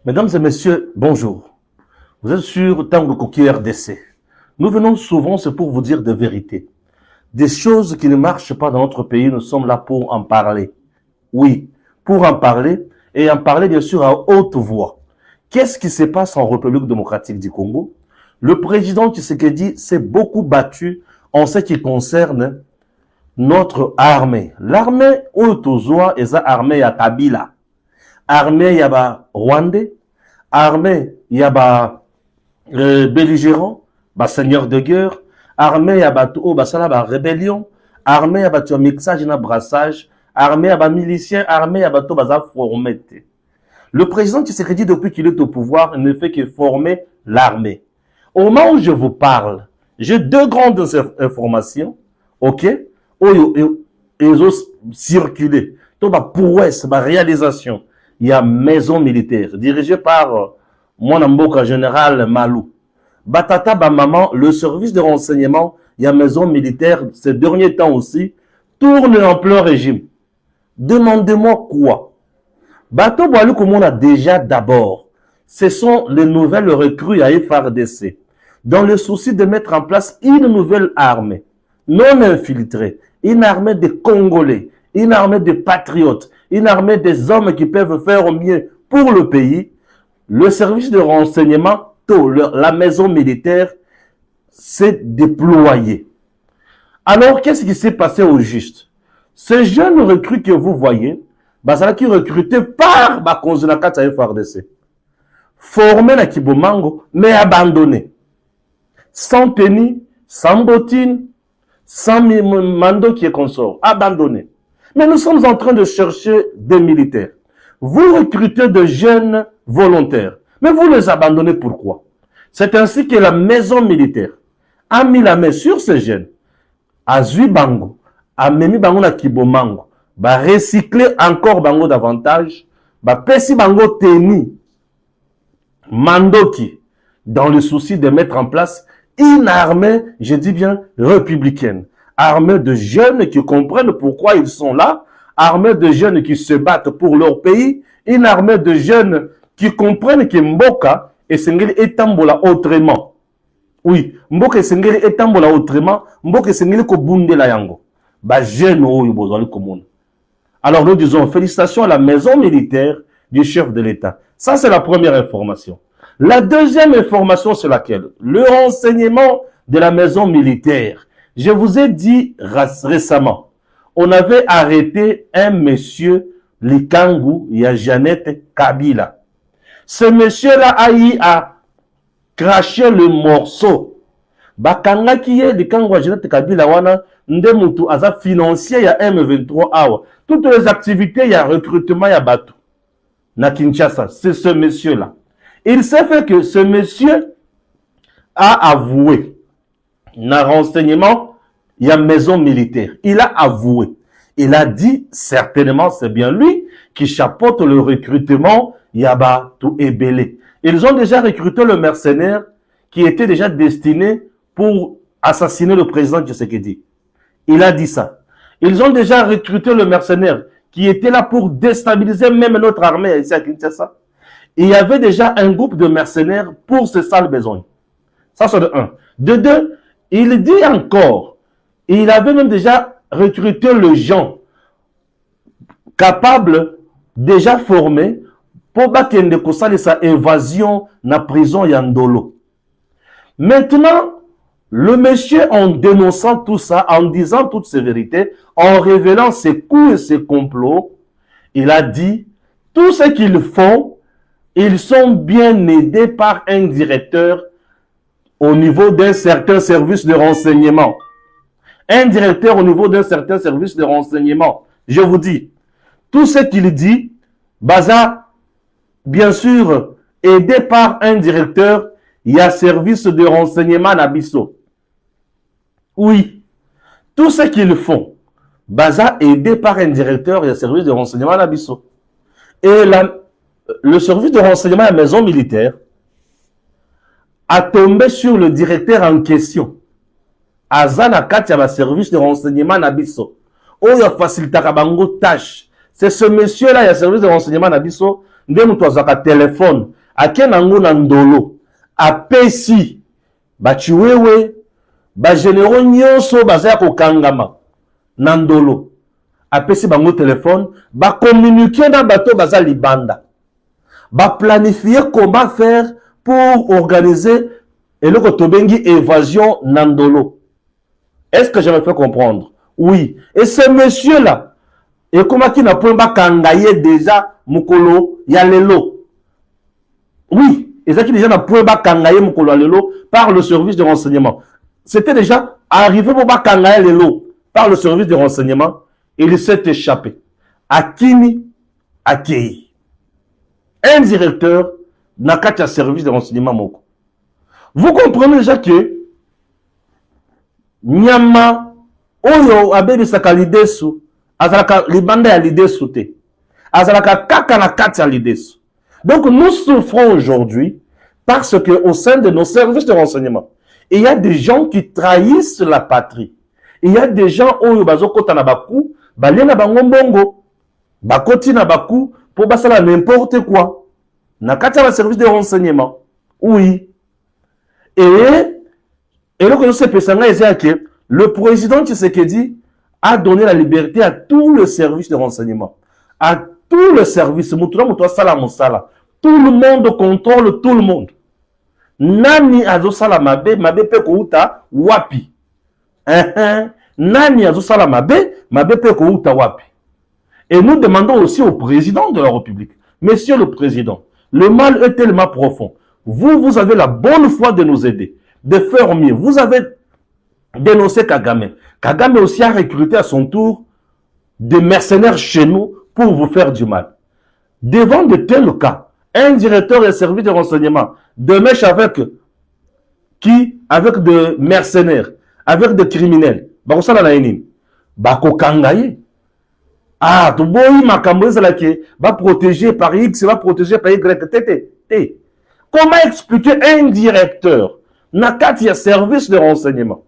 Mesdames et messieurs, bonjour. Vous êtes sur Tango Coquille RDC. Nous venons souvent, c'est pour vous dire des vérités. Des choses qui ne marchent pas dans notre pays, nous sommes là pour en parler. Oui, pour en parler, et en parler bien sûr à haute voix. Qu'est-ce qui se passe en République démocratique du Congo? Le président Tshisekedi s'est beaucoup battu en ce qui concerne notre armée. L'armée Otozoa est la armée à Kabila. Armée yaba Rwandais, armée yaba belligérant, seigneur de guerre, armée yaba tout basala rébellion, armée yaba tu mixage na brassage, armée yaba milicien, armée yaba tout basa formé. Le président Tshisekedi depuis qu'il est au pouvoir ne fait que former l'armée. Au moment où je vous parle, j'ai deux grandes informations, ok, ils ont circulé. Tout ma prouesse, ma réalisation. Il y a maison militaire, dirigée par mon amboka général Malou. Batata, maman, le service de renseignement, il y a maison militaire, ces derniers temps aussi, tourne en plein régime. Demandez-moi quoi? Bato Boalou, comme on a déjà d'abord, ce sont les nouvelles recrues à FARDC, dans le souci de mettre en place une nouvelle armée, non infiltrée, une armée de Congolais, une armée de patriotes, une armée des hommes qui peuvent faire au mieux pour le pays. Le service de renseignement, la maison militaire, s'est déployé. Alors, qu'est-ce qui s'est passé au juste? Ces jeunes recrues que vous voyez, qui recrutés par Bakonzunakata FARDC, formés à Kibomango, mais abandonnés. Sans tenue, sans bottine, sans mando qui est consort, abandonnés. Mais nous sommes en train de chercher des militaires. Vous recrutez de jeunes volontaires, mais vous les abandonnez pourquoi? C'est ainsi que la maison militaire a mis la main sur ces jeunes, a zui bango, a memi bango na Kibomango, va recycler encore bango davantage, va pesi bango teni, mandoki, dans le souci de mettre en place une armée, je dis bien républicaine. Armée de jeunes qui comprennent pourquoi ils sont là, armée de jeunes qui se battent pour leur pays, une armée de jeunes qui comprennent que Mboka et Sengeli etambola autrement. Oui, Mboka et Sengeli etambola autrement, Mboka et Sengeli ko bundela yango. Ba jeune oyo bozali komona. Alors nous disons félicitations à la maison militaire du chef de l'État. Ça c'est la première information. La deuxième information c'est laquelle? Le renseignement de la maison militaire. Je vous ai dit récemment, on avait arrêté un monsieur, Likangu, Jeannette Kabila. Ce monsieur-là a eu à cracher le morceau. Bakanga qui est Likangu, Jeannette Kabila, wana, ndemutu, aza financier, il y a M23 awa. Toutes les activités, il y a recrutement, il y a bateau. Na Kinshasa, c'est ce monsieur-là. Il s'est fait que ce monsieur a avoué, na renseignement, il y a maison militaire. Il a avoué. Il a dit, certainement, c'est bien lui qui chapeaute le recrutement Yaba tout Ebele. Ils ont déjà recruté le mercenaire qui était déjà destiné pour assassiner le président Tshisekedi. Il a dit ça. Ils ont déjà recruté le mercenaire qui était là pour déstabiliser même notre armée ici à Kinshasa. Il y avait déjà un groupe de mercenaires pour ce sale besoin. Ça, c'est de un. De deux, il dit encore, il avait même déjà recruté les gens capables, déjà formés, pour bakende kosali sa évasion na prison Yandolo. Maintenant, le monsieur, en dénonçant tout ça, en disant toutes ces vérités, en révélant ses coups et ses complots, il a dit, tout ce qu'ils font, ils sont bien aidés par un directeur au niveau d'un certain service de renseignement. Un directeur au niveau d'un certain service de renseignement. Je vous dis, tout ce qu'il dit, Baza, bien sûr, aidé par un directeur, il y a service de renseignement Nabiso. Oui, tout ce qu'ils font, Baza, aidé par un directeur, il y a service de renseignement Nabiso. Et le service de renseignement à la maison militaire a tombé sur le directeur en question. Azana Katia service de renseignement Nabiso. Oyo facilitaka bango tâche. C'est ce monsieur-là, il y a service de renseignement Nabiso. Ndemu toazaka téléphone. akenango na ndolo, apesi, bachiwewe, généraux nyonso bazaya kokangama, nandolo, apesi bango téléphone, communiquer na bato baza libanda, planifier comment faire pour organiser et le kotobengi évasion nandolo. Est-ce que je me fais comprendre? Oui. Et ce monsieur-là, et comment qui n'a pas kangaye déjà mukolo yalelo? Oui. Et ça qui déjà n'a pas kangaye mukolo yalelo par le service de renseignement. C'était déjà arrivé pour kangaye lelo par le service de renseignement. Il s'est échappé. Akini Akei. Un directeur n'a qu'à service de renseignement moko. Vous comprenez déjà que Nyama oyo abebisaka lidesu azalaka libanda ya lidesu te azalaka kaka na kati ya lidesu. Donc nous souffrons aujourd'hui parce que au sein de nos services de renseignement, il y a des gens qui trahissent la patrie. Il y a des gens oyo bazokota na baku balena bango mbongo bakoti na baku pour basala n'importe quoi na kati ya service de renseignement. Oui. Et donc, le président Tshisekedi a donné la liberté à tout le service de renseignement. À tout le service. Tout le monde contrôle tout le monde. Nani azo sala mabe pe kouta wapi. Nani azo sala mabe pe kouta wapi. Et nous demandons aussi au président de la République, Monsieur le Président, le mal est tellement profond. Vous avez la bonne foi de nous aider, de faire mieux. Vous avez dénoncé Kagame. Kagame aussi a recruté à son tour des mercenaires chez nous pour vous faire du mal. Devant de tels cas, un directeur de service de renseignement de mèche avec qui? Avec des mercenaires, avec des criminels. Bako kangaye. Ah, tu boy makambo la qui va protéger par X, va protéger par Y. T. Comment expliquer un directeur Nakati a service de renseignement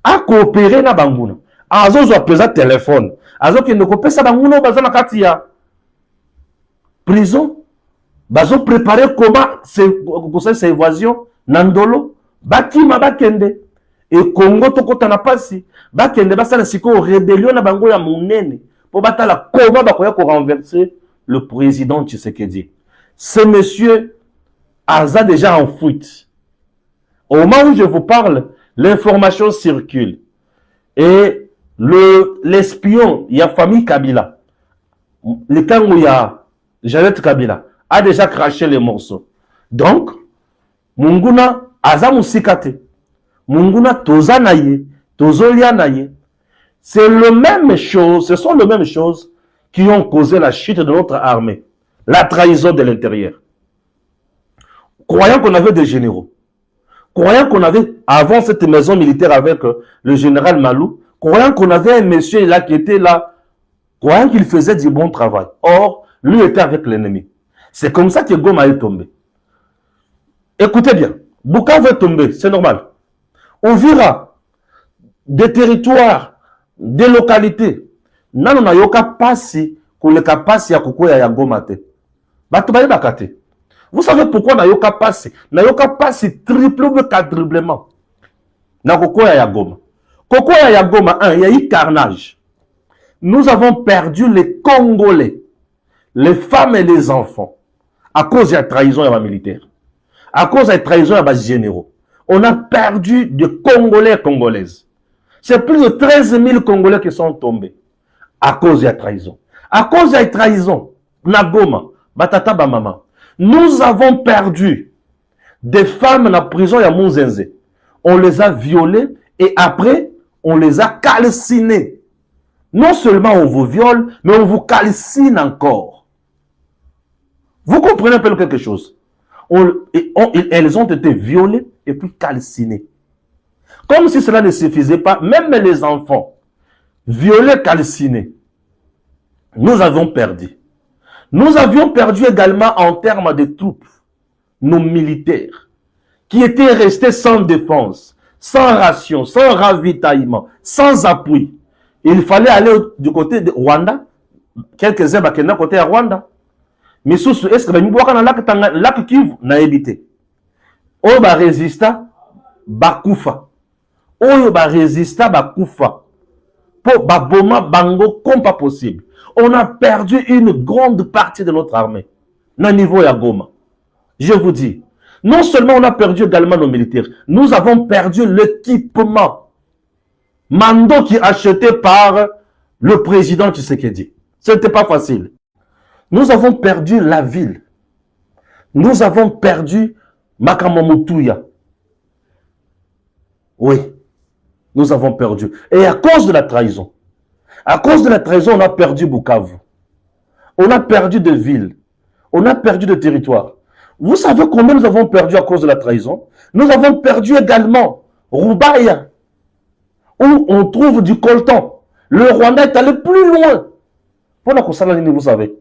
a coopéré na banguna azo zo pesa téléphone azo ki ndoko pesa banguna baza nakati ya prison bazo préparer comment c'est évasion nandolo bakima bakende et Congo tokota na pasi bakende basala siko rébellion na bango ya munene po batala comment bakoya ko renverser le président Tshisekedi. Ce monsieur a déjà en fuite. Au moment où je vous parle, l'information circule. Et l'espion, il y a famille Kabila. Le camp où il y a Janet Kabila a déjà craché les morceaux. Donc, Munguna aza musikate. Munguna toza naye, tozolia naye. C'est le même chose, ce sont les mêmes choses qui ont causé la chute de notre armée. La trahison de l'intérieur. Croyant qu'on avait des généraux, croyant qu'on avait, avant cette maison militaire avec le général Malou, croyant qu'on avait un monsieur là qui était là, croyant qu'il faisait du bon travail. Or, lui était avec l'ennemi. C'est comme ça que Goma est tombé. Écoutez bien, Bukavu est tombé, c'est normal. On verra des territoires, des localités. Nano na yoka pasi, koleka pasi ya kukoya ya Goma te. Bato baye bakate. Vous savez pourquoi Nayoka passe? Nayoka passe triple ou quadruplement. Na Kokoya Yagoma. Kokoya Yagoma, il y a eu carnage. Nous avons perdu les Congolais, les femmes et les enfants, à cause de la trahison de la militaire, à cause de la trahison de la généraux. On a perdu des Congolais et Congolaises. C'est plus de 13 000 Congolais qui sont tombés à cause de la trahison. À cause de la trahison, Nagoma, Batata Bamama. Nous avons perdu des femmes dans la prison à Monzenze. On les a violées et après, on les a calcinées. Non seulement on vous viole, mais on vous calcine encore. Vous comprenez un peu quelque chose? Elles ont été violées et puis calcinées. Comme si cela ne suffisait pas, même les enfants, violés, calcinés, nous avons perdu. Nous avions perdu également en termes de troupes, nos militaires, qui étaient restés sans défense, sans ration, sans ravitaillement, sans appui. Il fallait aller du côté de Rwanda, quelques-uns du côté de Rwanda. Mais est-ce que nous boire dans lac Kivu n'a évité? Oyo ba résista bakufa. Oyo ba résista bakufa. Pour baboma bango comme pas possible. On a perdu une grande partie de notre armée. Na niveau ya Goma. Je vous dis, non seulement on a perdu également nos militaires, nous avons perdu l'équipement. Mando qui est acheté par le président Tshisekedi. Ce n'était pas facile. Nous avons perdu la ville. Nous avons perdu Makamomutuya. Oui, nous avons perdu. Et à cause de la trahison, on a perdu Bukavu. On a perdu de villes. On a perdu de territoire. Vous savez combien nous avons perdu à cause de la trahison? Nous avons perdu également Rubaya, où on trouve du coltan. Le Rwanda est allé plus loin. Pour la Kosalani, vous savez.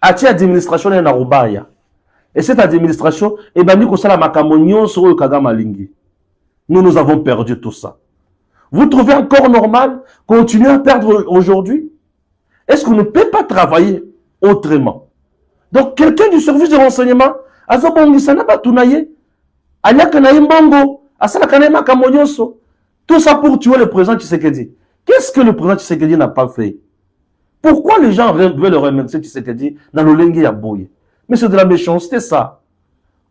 Ati administration est na Rubaya. Et cette administration, eh ben, nous avons Makamonyon sur le Kagama Lingi. Nous avons perdu tout ça. Vous trouvez encore normal continuer à perdre aujourd'hui? Est-ce qu'on ne peut pas travailler autrement? Donc, quelqu'un du service de renseignement, tout ça pour tuer le président Tshisekedi. Qu'est-ce que le président Tshisekedi n'a pas fait? Pourquoi les gens veulent remercier Tshisekedi dans le Lengi Yaboye? Mais c'est de la méchanceté, ça.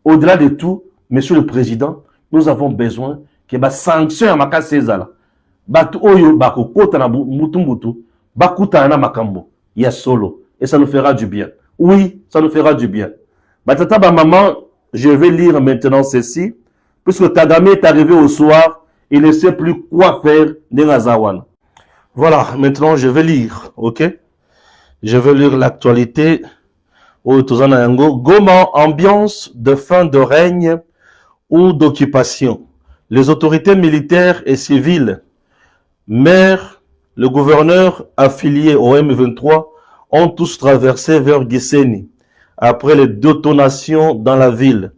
Au-delà de tout, monsieur le président, nous avons besoin que les sanctions à Maka César, batu oyo bako kota na mutumbutu, bakuta na makambo, ya solo, et ça nous fera du bien. Oui, ça nous fera du bien. Batata ba maman, je vais lire maintenant ceci, puisque Kagame est arrivé au soir, il ne sait plus quoi faire Nengazawan. Voilà, maintenant je vais lire, ok? Je vais lire l'actualité. Goma, ambiance de fin de règne ou d'occupation. Les autorités militaires et civiles, maires, le gouverneur affilié au M23 ont tous traversé vers Gisenyi après les détonations dans la ville.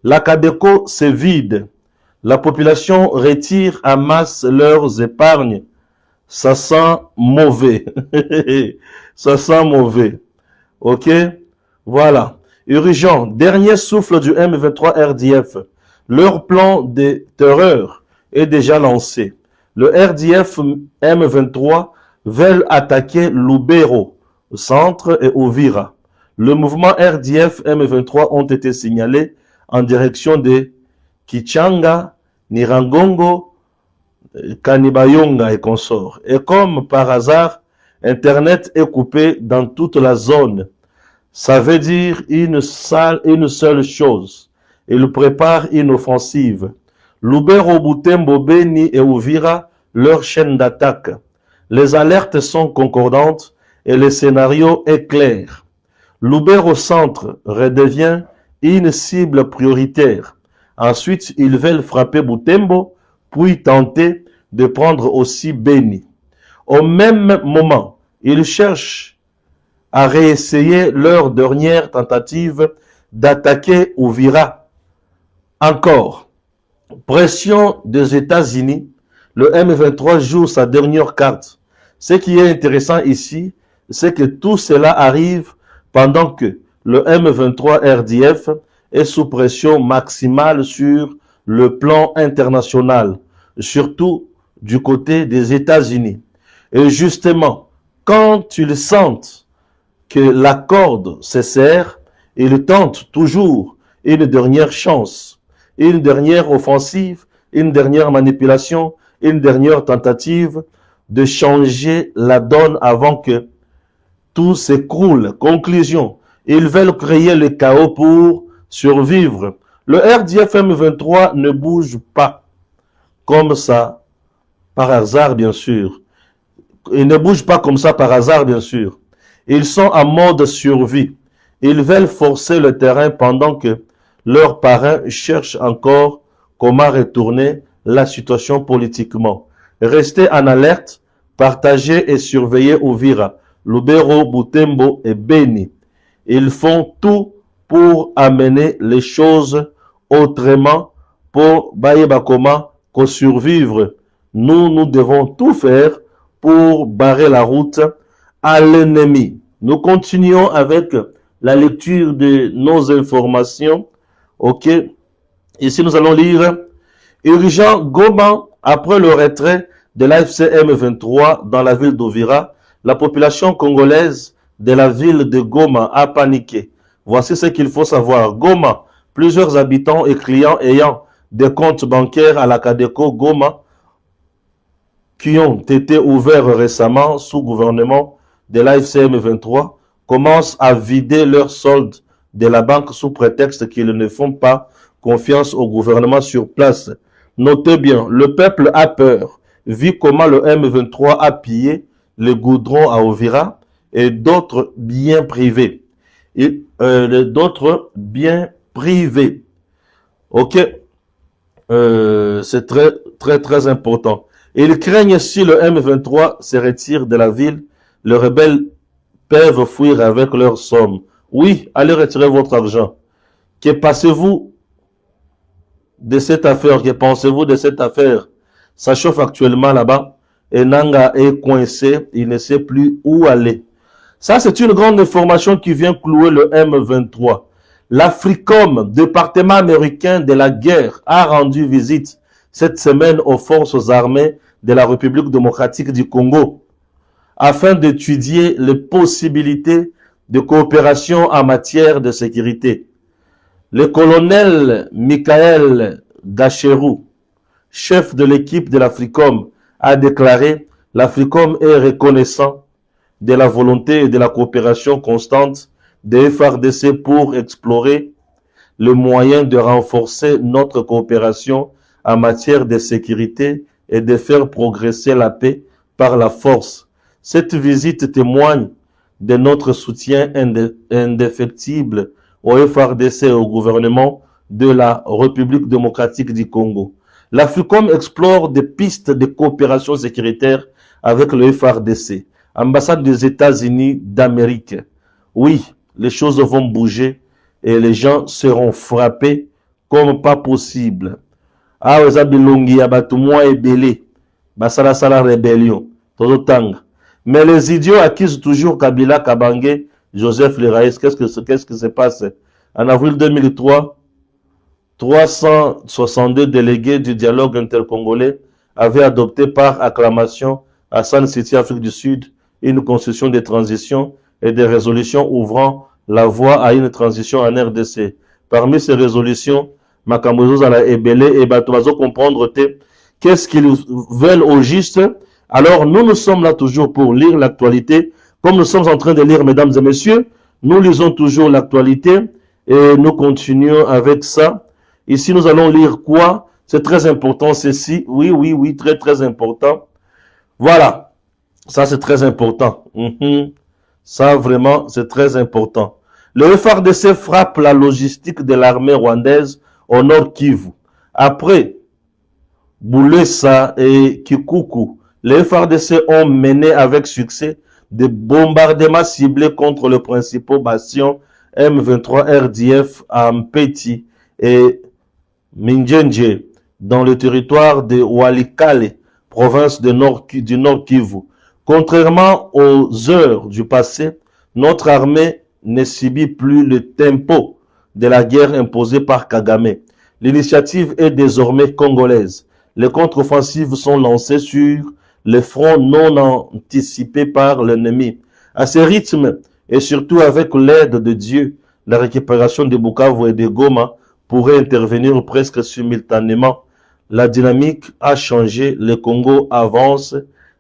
La Kadeko se vide. La population retire en masse leurs épargnes. Ça sent mauvais. Ça sent mauvais. Ok? Voilà. Urgent. Dernier souffle du M23 RDF. Leur plan de terreur est déjà lancé. Le RDF M23 veulent attaquer Lubero, centre et Uvira. Le mouvement RDF M23 ont été signalés en direction de Kichanga, Nirangongo, Kanibayonga et consorts. Et comme par hasard, Internet est coupé dans toute la zone. Ça veut dire une seule chose. Ils préparent une offensive. Lubero, Butembo, Beni et Uvira, leur chaîne d'attaque. Les alertes sont concordantes et le scénario est clair. Lubero centre redevient une cible prioritaire. Ensuite, ils veulent frapper Butembo, puis tenter de prendre aussi Beni. Au même moment, ils cherchent à réessayer leur dernière tentative d'attaquer Uvira. Encore, pression des États-Unis, le M23 joue sa dernière carte. Ce qui est intéressant ici, c'est que tout cela arrive pendant que le M23 RDF est sous pression maximale sur le plan international, surtout du côté des États-Unis. Et justement, quand ils sentent que la corde se serre, ils tentent toujours une dernière chance, une dernière offensive, une dernière manipulation, une dernière tentative de changer la donne avant que tout s'écroule. Conclusion, ils veulent créer le chaos pour survivre. Le RDF M23 ne bouge pas comme ça, par hasard bien sûr. Ils ne bougent pas comme ça par hasard bien sûr. Ils sont en mode survie. Ils veulent forcer le terrain pendant que leurs parrains cherchent encore comment retourner la situation politiquement. Restez en alerte, partagez et surveillez Uvira, Lubero, Butembo et Beni. Ils font tout pour amener les choses autrement pour Bayebakoma qu'on survivre. Nous devons tout faire pour barrer la route à l'ennemi. Nous continuons avec la lecture de nos informations. Ok. Ici, nous allons lire urgent Goma après le retrait de l'AFC M23 dans la ville d'Ovira. La population congolaise de la ville de Goma a paniqué. Voici ce qu'il faut savoir. Goma, plusieurs habitants et clients ayant des comptes bancaires à la Cadeco Goma qui ont été ouverts récemment sous gouvernement de l'AFC M23 commencent à vider leurs soldes de la banque sous prétexte qu'ils ne font pas confiance au gouvernement sur place. Notez bien, le peuple a peur, vu comment le M23 a pillé le goudron à Ovira et d'autres biens privés. D'autres biens privés. Ok, c'est très important. Ils craignent si le M23 se retire de la ville, les rebelles peuvent fuir avec leurs sommes. Oui, allez retirer votre argent. Que passez-vous de cette affaire? Que pensez-vous de cette affaire? Ça chauffe actuellement là-bas et Nanga est coincé, il ne sait plus où aller. Ça, c'est une grande information qui vient clouer le M23. L'Africom, département américain de la guerre, a rendu visite cette semaine aux forces armées de la République démocratique du Congo afin d'étudier les possibilités de coopération en matière de sécurité. Le colonel Michael Gacherou, chef de l'équipe de l'Africom, a déclaré « L'Africom est reconnaissant de la volonté et de la coopération constante des FARDC pour explorer le moyen de renforcer notre coopération en matière de sécurité et de faire progresser la paix par la force. Cette visite témoigne de notre soutien indéfectible au FARDC et au gouvernement de la République démocratique du Congo. L'Africom explore des pistes de coopération sécuritaire avec le FARDC, ambassade des États-Unis d'Amérique. Oui, les choses vont bouger et les gens seront frappés comme pas possible. Ah, vous avez bilongi ya batu moi ebele, basala sala rébellion, tozotanga. Mais les idiots accusent toujours Kabila, Kabange, Joseph Leraïs. Qu'est-ce qui se passe? En avril 2003, 362 délégués du dialogue intercongolais avaient adopté par acclamation à Sun City, Afrique du Sud, une constitution de transition et des résolutions ouvrant la voie à une transition en RDC. Parmi ces résolutions, Makamozo Zala Ebele et Batomazo comprendre qu'est-ce qu'ils veulent au juste. Alors, nous sommes là toujours pour lire l'actualité. Comme nous sommes en train de lire, mesdames et messieurs, nous lisons toujours l'actualité et nous continuons avec ça. Ici, nous allons lire quoi? C'est très important, ceci. Oui, très important. Voilà. Ça, c'est très important. Ça, vraiment, c'est très important. Le FARDC frappe la logistique de l'armée rwandaise au nord Kivu. Après Boulessa et Kikuku, les FARDC ont mené avec succès des bombardements ciblés contre le principal bastion M23 RDF à Mpeti et Minjenje dans le territoire de Walikale, province du Nord Kivu. Contrairement aux heures du passé, notre armée ne subit plus le tempo de la guerre imposée par Kagame. L'initiative est désormais congolaise. Les contre-offensives sont lancées sur les fronts non anticipés par l'ennemi. À ce rythme, et surtout avec l'aide de Dieu, la récupération de Bukavu et de Goma pourrait intervenir presque simultanément. La dynamique a changé, le Congo avance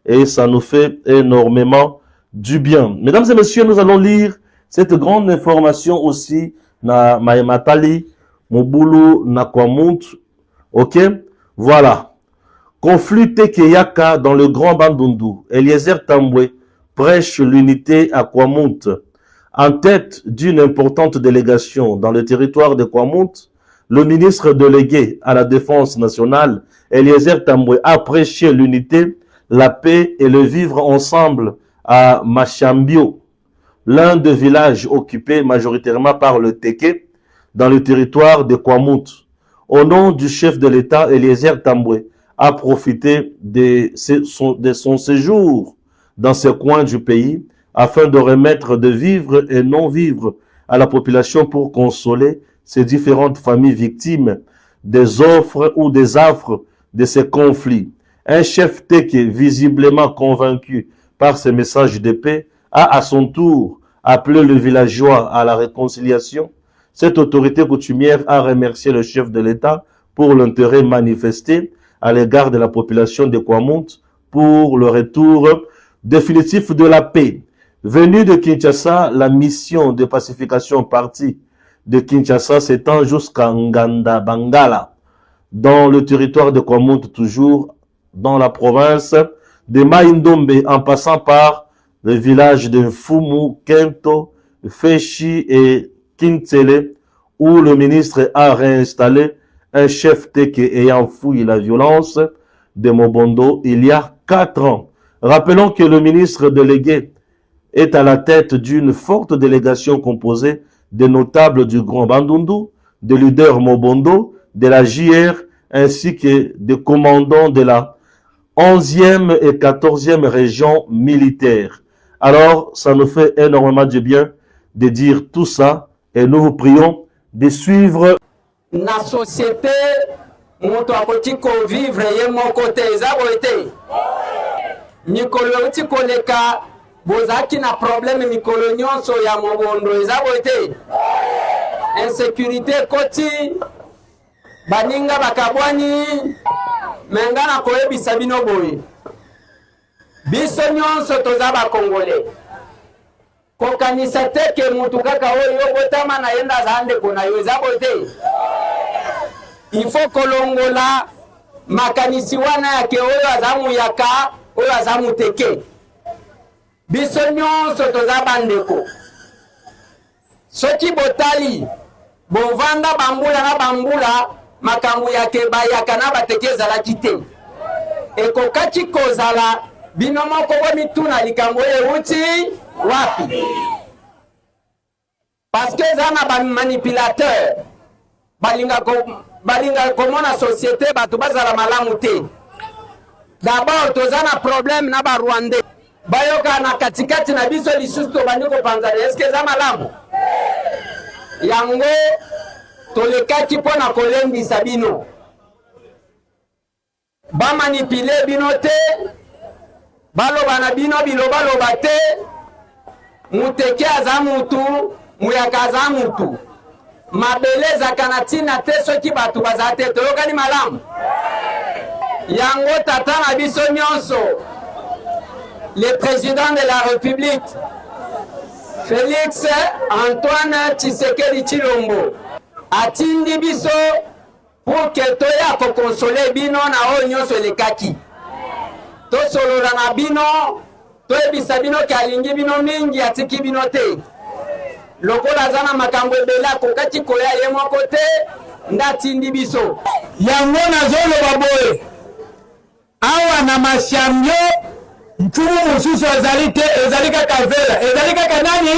et ça nous fait énormément du bien. Mesdames et messieurs, nous allons lire cette grande information aussi na Maïmatali, Mobulu, Nakwamunt. Ok? Voilà. Conflit Tekeyaka dans le Grand Bandundu. Eliezer Tambwe prêche l'unité à Kwamunt. En tête d'une importante délégation dans le territoire de Kwamunt, le ministre délégué à la Défense nationale, Eliezer Tambwe, a prêché l'unité, la paix et le vivre ensemble à Machambio, l'un des villages occupés majoritairement par le Teke dans le territoire de Kwamunt. Au nom du chef de l'État, Eliezer Tambwe a profité de son séjour dans ce coin du pays afin de remettre de vivre et non-vivre à la population pour consoler ces différentes familles victimes des offres ou des affres de ces conflits. Un chef Teke, visiblement convaincu par ces messages de paix, a à son tour appelé le villageois à la réconciliation. Cette autorité coutumière a remercié le chef de l'État pour l'intérêt manifesté à l'égard de la population de Kwamount pour le retour définitif de la paix. Venue de Kinshasa, la mission de pacification partie de Kinshasa s'étend jusqu'à Nganda Bangala, dans le territoire de Kwamount, toujours dans la province de Maïndombe, en passant par le village de Fumu, Kento, Feshi et Kintsele, où le ministre a réinstallé un chef Teke ayant fouillé la violence de Mobondo il y a 4 ans. Rappelons que le ministre délégué est à la tête d'une forte délégation composée des notables du Grand Bandundu, des leaders Mobondo, de la JR, ainsi que des commandants de la 11e et 14e région militaire. Alors, ça nous fait énormément de bien de dire tout ça et nous vous prions de suivre. Na société, moto akoti ko vivre ye moko te ezabo ete. Mikolo uti koleka bozaki na problème mikolo nyonso ya mobondo ezabo ete. Insécurité koti baninga bakabwani mengana koyebisa bino boye. Biso nyonso toza ba Congolais. Kokanisa te ke mutu kaka oyo botama na yenda zande kona yo ezabo ete. Il faut kolongola makanisi wana yake oyo azamu yaka oyo azamu teke. Biso nyonso toza bandeko. Soki botali bovanda bambula na bambula makambu yake bayaka na bateke zalaki te. Ekokaki kozala bino moko bomituna likambo euti wapi. Parce que zana ba manipulateur balinga komona société batu bazala malamu te. D'abord tozana problème na ba Rwandais. Bayoka na katikati na biso lisusu to bandiko panzali. Est-ce que za malamu? Yango tolekaki pona kolembisa bino. Ba manipule bino te. Baloba na bino biloba loba te. Muteke aza mutu, muyaka aza mutu. Mabeleza kanatina te soki batu bazate toyokani malamu. Yango tata na biso nyonso. Le président de la République Félix Antoine Tshisekedi Tshilombo atindi biso pour que toya ko consoler bino na oyo nyonso lekaki. To solola na bino, to ebisa bino kalingi bino mingi atiki bino te. Lokola zana makambo ebela kokati koya ye moko te ndatindi biso. Yango nazoloba boye awa na mashambio mfumu mususu ezali te ezali kaka vela ezali kaka nani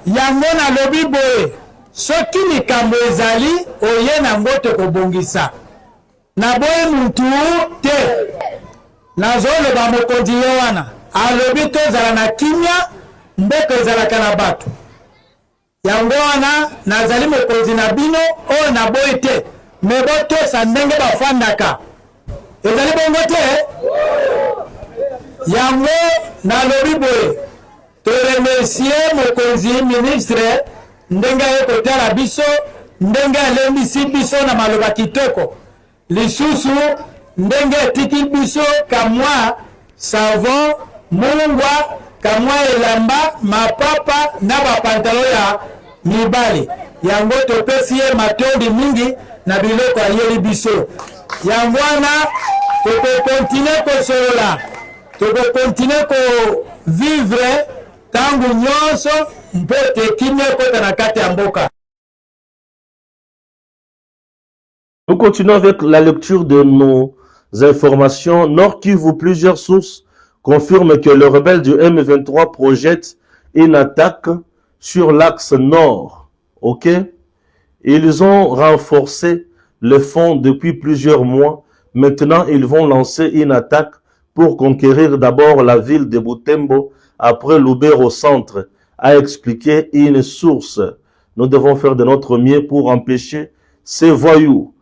yango na lobi boye soki likambo ezali oye na ngoto kobongisa na boye mutu te nazoloba mokonzi ye wana alobi tozala na kimia mboka ezalaka na bato yango wana nazali mokonzi na bino oyo na boye te me botosa ndenge bafandaka ezali bongo te yango nalobi boye toremercie mokonzi ministre ndenge ayekotala biso ndenge alembisi biso na maloba kitoko lisusu ndenge etiki biso kamwa savon mungwa kamwa elamba mapapa na bapantalo ya mibali yango topesi ye matondi mingi na biloko ayeli biso yango wana tokokontinue kosolola tokokontinue kovivre tangu nyonso mpo tekimia ekota na kati ya mboka. Nous continuons avec la lecture de nos informations. Nord Kivu, plusieurs sources confirment que le rebelle du M23 projette une attaque sur l'axe nord. Ok? Ils ont renforcé le front depuis plusieurs mois. Maintenant, ils vont lancer une attaque pour conquérir d'abord la ville de Butembo, après Lubero au centre, a expliqué une source. Nous devons faire de notre mieux pour empêcher ces voyous.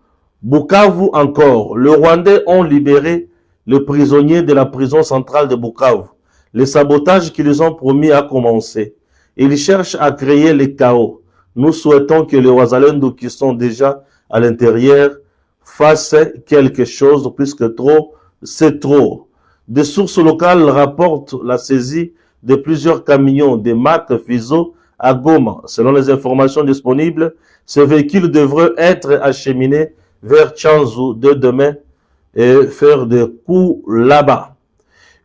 Bukavu encore. Les Rwandais ont libéré le prisonnier de la prison centrale de Bukavu. Le sabotage qu'ils ont promis a commencé. Ils cherchent à créer le chaos. Nous souhaitons que les Wazalendo qui sont déjà à l'intérieur fassent quelque chose puisque trop, c'est trop. Des sources locales rapportent la saisie de plusieurs camions de Mac Fizo à Goma. Selon les informations disponibles, ces véhicules devraient être acheminés vers Tchanzu de demain et faire des coups là-bas.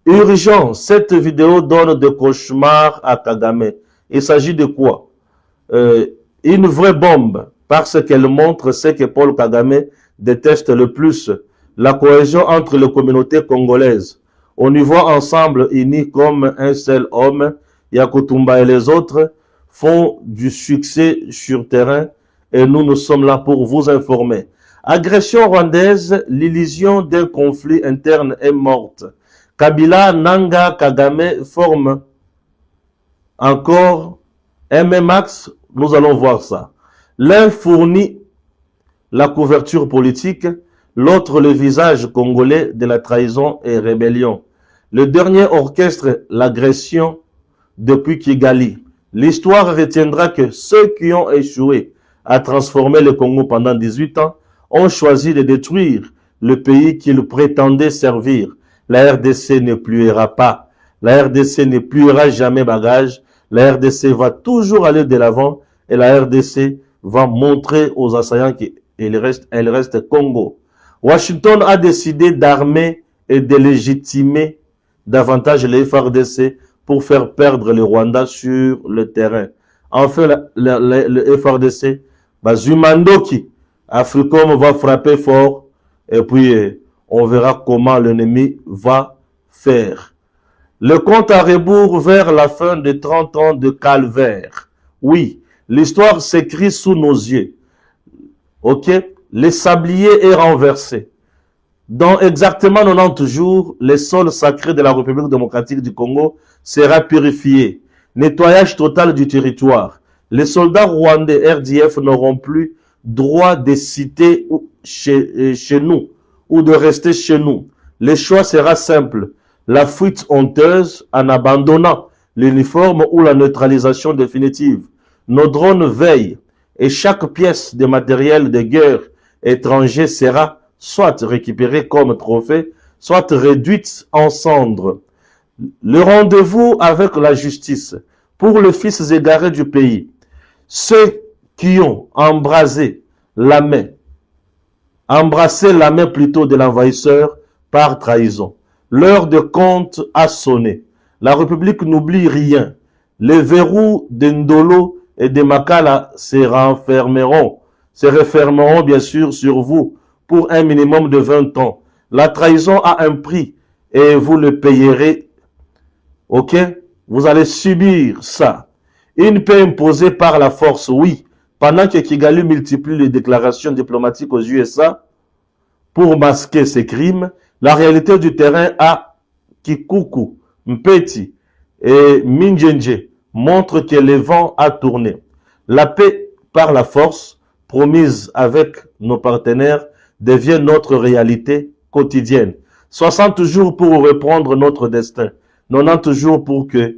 Urgent, cette vidéo donne des cauchemars à Kagame. Il s'agit de quoi? Une vraie bombe, parce qu'elle montre ce que Paul Kagame déteste le plus, la cohésion entre les communautés congolaises. On y voit ensemble, unis comme un seul homme, Yakutumba et les autres font du succès sur terrain et nous sommes là pour vous informer. Agression rwandaise, l'illusion d'un conflit interne est morte. Kabila, Nanga, Kagame forment encore MMAX, nous allons voir ça. L'un fournit la couverture politique, l'autre le visage congolais de la trahison et rébellion. Le dernier orchestre l'agression depuis Kigali. L'histoire retiendra que ceux qui ont échoué à transformer le Congo pendant 18 ans ont choisi de détruire le pays qu'ils prétendaient servir. La RDC ne pluiera pas. La RDC ne pliera jamais bagage. La RDC va toujours aller de l'avant et la RDC va montrer aux assaillants qu'elle reste Congo. Washington a décidé d'armer et de légitimer davantage les FARDC pour faire perdre le Rwanda sur le terrain. Enfin, le FARDC, Zumandoki, Africom va frapper fort et puis on verra comment l'ennemi va faire. Le compte à rebours vers la fin de 30 ans de calvaire. Oui, l'histoire s'écrit sous nos yeux. Ok? Le sablier est renversé. Dans exactement 90 jours, le sol sacré de la République démocratique du Congo sera purifié. Nettoyage total du territoire. Les soldats rwandais RDF n'auront plus droit de citer chez nous ou de rester chez nous. Le choix sera simple. La fuite honteuse en abandonnant l'uniforme ou la neutralisation définitive. Nos drones veillent et chaque pièce de matériel de guerre étranger sera soit récupérée comme trophée, soit réduite en cendres. Le rendez-vous avec la justice pour les fils égarés du pays. Ceux qui ont embrassé la main plutôt de l'envahisseur par trahison. L'heure de compte a sonné. La République n'oublie rien. Les verrous de Ndolo et de Makala se refermeront bien sûr sur vous pour un minimum de 20 ans. La trahison a un prix et vous le payerez. Ok? Vous allez subir ça. Une paix imposée par la force, oui. Pendant que Kigali multiplie les déclarations diplomatiques aux USA pour masquer ses crimes, la réalité du terrain à Kikuku, Mpeti et Minjenje montre que le vent a tourné. La paix par la force, promise avec nos partenaires, devient notre réalité quotidienne. 60 jours pour reprendre notre destin. 90 jours pour que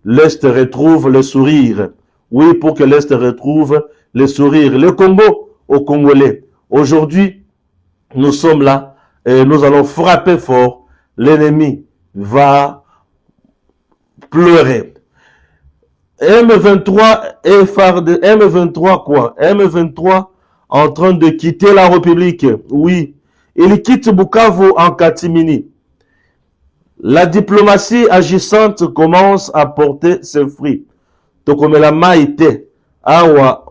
l'Est retrouve le sourire. Oui, pour que l'Est retrouve le sourire. Le Congo aux Congolais. Aujourd'hui, nous sommes là et nous allons frapper fort. L'ennemi va pleurer. M23 et M23 quoi? M23 en train de quitter la République. Oui, il quitte Bukavu en catimini. La diplomatie agissante commence à porter ses fruits. Tokomela maite awa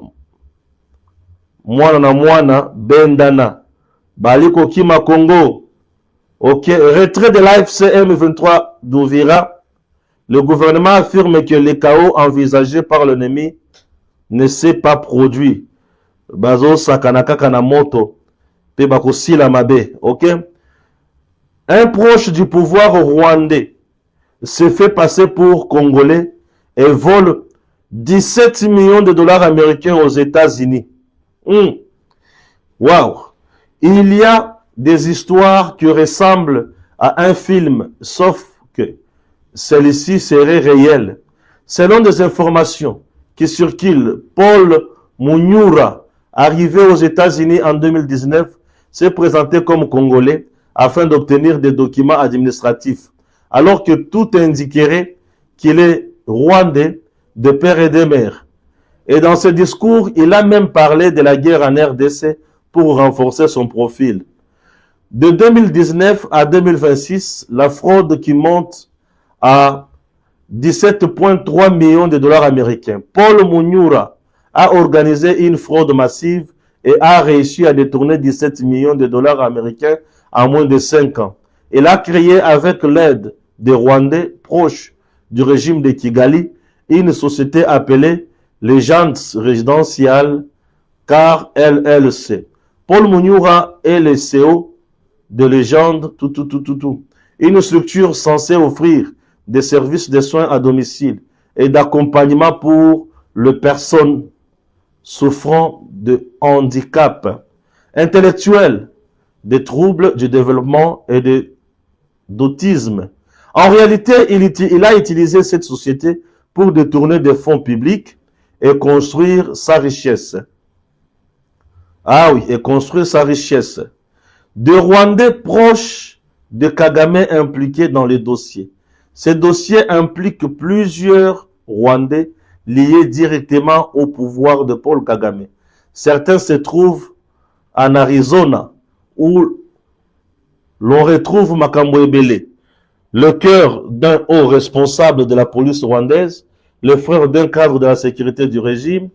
mwana na mwana bendana baliko kima Congo. Ok, retrait de l'AFC M23 d'Ouvira. Le gouvernement affirme que le chaos envisagé par l'ennemi ne s'est pas produit. Bazo sakanaka kanamoto pe bakosila mabe. Ok. Un proche du pouvoir rwandais se fait passer pour Congolais et vole 17 millions de dollars américains aux États-Unis. Waouh! Il y a des histoires qui ressemblent à un film, sauf que celle-ci serait réelle. Selon des informations qui circulent, Paul Munyura, arrivé aux États-Unis en 2019, s'est présenté comme Congolais afin d'obtenir des documents administratifs, alors que tout indiquerait qu'il est Rwandais de père et de mère. Et dans ce discours, il a même parlé de la guerre en RDC pour renforcer son profil. De 2019 à 2026, la fraude qui monte à 17,3 millions de dollars américains. Paul Munyura a organisé une fraude massive et a réussi à détourner 17 millions de dollars américains en moins de 5 ans. Il a créé avec l'aide des Rwandais proches du régime de Kigali une société appelée Legends Résidentielle car LLC. Paul Munyura est le CEO de Légende une structure censée offrir des services de soins à domicile et d'accompagnement pour les personnes souffrant de handicap intellectuel, de troubles du développement et d'autisme. En réalité, il a utilisé cette société pour détourner des fonds publics et construire sa richesse. Ah oui, et construire sa richesse. Des Rwandais proches de Kagame impliqués dans les dossiers. Ces dossiers impliquent plusieurs Rwandais liés directement au pouvoir de Paul Kagame. Certains se trouvent en Arizona, où l'on retrouve Makambo Ebele, le cœur d'un haut responsable de la police rwandaise, le frère d'un cadre de la sécurité du régime,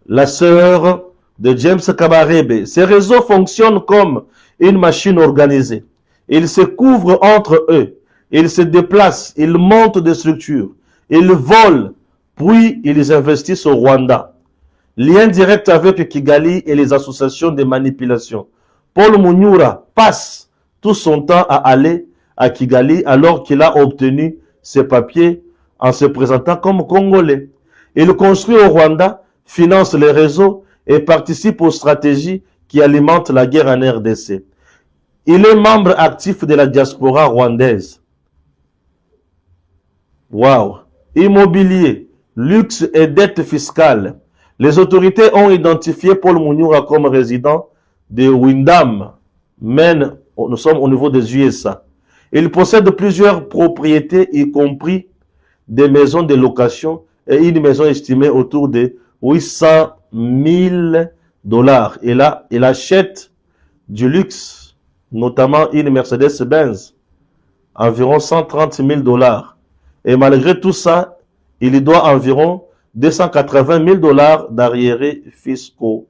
la sœur de James Kabarebe. Ces réseaux fonctionnent comme une machine organisée. Ils se couvrent entre eux. Ils se déplacent. Ils montent des structures. Ils volent. Puis ils investissent au Rwanda. Lien direct avec Kigali et les associations de manipulation. Paul Munyura passe tout son temps à aller à Kigali alors qu'il a obtenu ses papiers en se présentant comme Congolais. Il construit au Rwanda, finance les réseaux et participe aux stratégies qui alimentent la guerre en RDC. Il est membre actif de la diaspora rwandaise. Waouh! Immobilier, luxe et dette fiscale. Les autorités ont identifié Paul Munyura comme résident de Windham, Maine. Nous sommes au niveau des USA. Il possède plusieurs propriétés, y compris des maisons de location et une maison estimée autour de 800 000 dollars. Il achète du luxe, notamment une Mercedes-Benz, environ 130 000 dollars. Et malgré tout ça, il y doit environ 280 000 dollars d'arriérés fiscaux.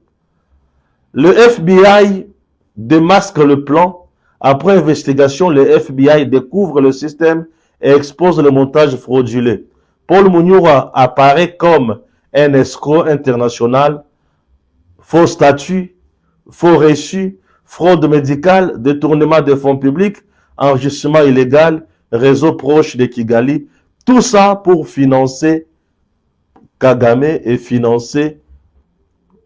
Le FBI démasque le plan. Après investigation, le FBI découvre le système et expose le montage frauduleux. Paul Munyura apparaît comme un escroc international, faux statut, faux reçu, fraude médicale, détournement de fonds publics, enrichissement illégal, réseau proche de Kigali. Tout ça pour financer Kagame et financer